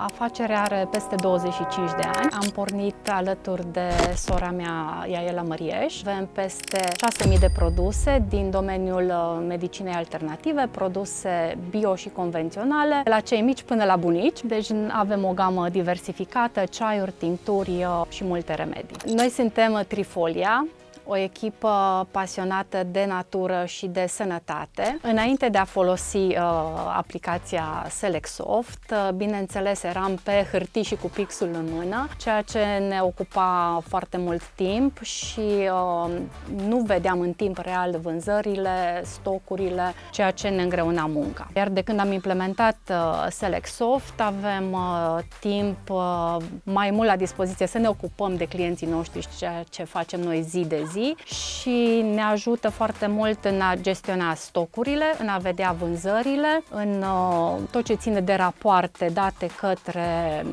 Afacerea are peste 25 de ani. Am pornit alături de sora mea, Iaela Mărieș. Avem peste 6.000 de produse din domeniul medicinei alternative, produse bio și convenționale, de la cei mici până la bunici. Deci avem o gamă diversificată, ceaiuri, tincturi și multe remedii. Noi suntem Trifolia, o echipă pasionată de natură și de sănătate. Înainte de a folosi aplicația SelectSoft, bineînțeles eram pe hârtii și cu pixul în mână, ceea ce ne ocupa foarte mult timp și nu vedeam în timp real vânzările, stocurile, ceea ce ne îngreuna munca. Iar de când am implementat SelectSoft, avem timp mai mult la dispoziție să ne ocupăm de clienții noștri și ceea ce facem noi zi de zi și ne ajută foarte mult în a gestiona stocurile, în a vedea vânzările, în tot ce ține de rapoarte date către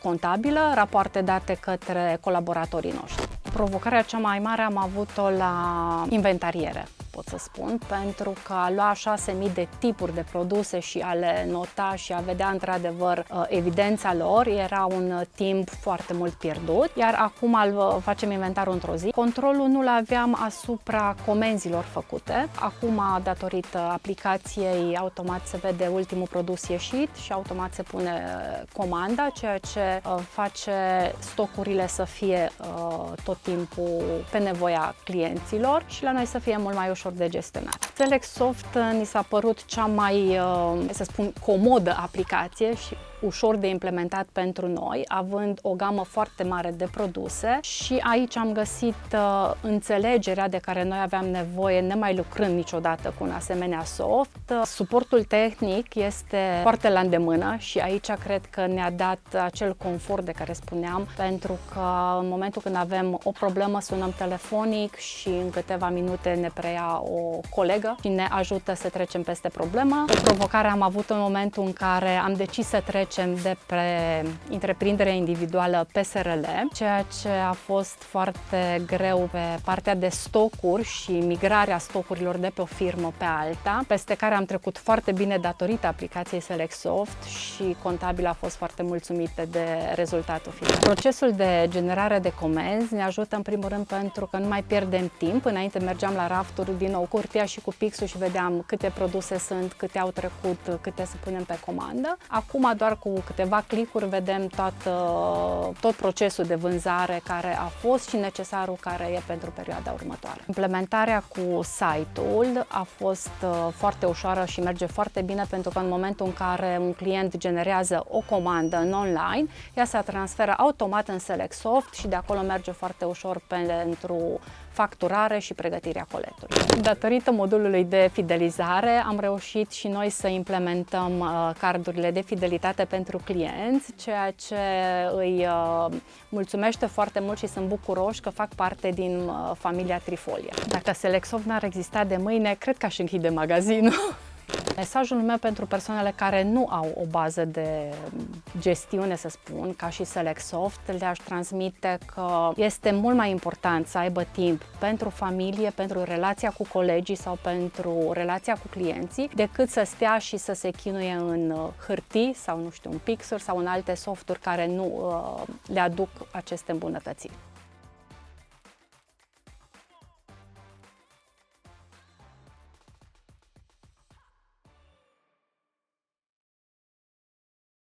contabilă, rapoarte date către colaboratorii noștri. Provocarea cea mai mare am avut-o la inventariere, pot să spun, pentru că a lua 6.000 de tipuri de produse și a le nota și a vedea într-adevăr evidența lor era un timp foarte mult pierdut, iar acum facem inventarul într-o zi. Controlul nu-l aveam asupra comenzilor făcute. Acum, datorită aplicației, automat se vede ultimul produs ieșit și automat se pune comanda, ceea ce face stocurile să fie tot timpul pe nevoia clienților și la noi să fie mult mai ușor de gestionat. SelectSoft ni s-a părut cea mai, să spun, comodă aplicație și ușor de implementat pentru noi, având o gamă foarte mare de produse și aici am găsit înțelegerea de care noi aveam nevoie, nemai lucrând niciodată cu un asemenea soft. Suportul tehnic este foarte la îndemână și aici cred că ne-a dat acel confort de care spuneam, pentru că în momentul când avem o problemă sunăm telefonic și în câteva minute ne preia o colegă și ne ajută să trecem peste problemă. O provocare am avut în momentul în care am decis să trecem de pe întreprindere individuală pe SRL, ceea ce a fost foarte greu pe partea de stocuri și migrarea stocurilor de pe o firmă pe alta, peste care am trecut foarte bine datorită aplicației SelectSoft și contabila a fost foarte mulțumită de rezultatul final. Procesul de generare de comenzi ne ajută în primul rând pentru că nu mai pierdem timp. Înainte mergeam la rafturi din nou cu hârtia și cu pixul și vedeam câte produse sunt, câte au trecut, câte să punem pe comandă. Acum doar cu câteva clicuri vedem tot procesul de vânzare care a fost și necesarul care e pentru perioada următoare. Implementarea cu site-ul a fost foarte ușoară și merge foarte bine pentru că în momentul în care un client generează o comandă în online, ea se transferă automat în SelectSoft și de acolo merge foarte ușor pentru facturare și pregătirea coletului. Datorită modulului de fidelizare am reușit și noi să implementăm cardurile de fidelitate pentru clienți, ceea ce îi mulțumește foarte mult și sunt bucuroși că fac parte din familia Trifolia. Dacă SelectSoft n-ar exista de mâine, cred că aș închide magazinul. Mesajul meu pentru persoanele care nu au o bază de gestiune, să spun, ca și SelectSoft, le-aș transmite că este mult mai important să aibă timp pentru familie, pentru relația cu colegii sau pentru relația cu clienții, decât să stea și să se chinuie în hârtii sau, nu știu, în pixuri sau în alte softuri care nu le aduc aceste îmbunătățiri.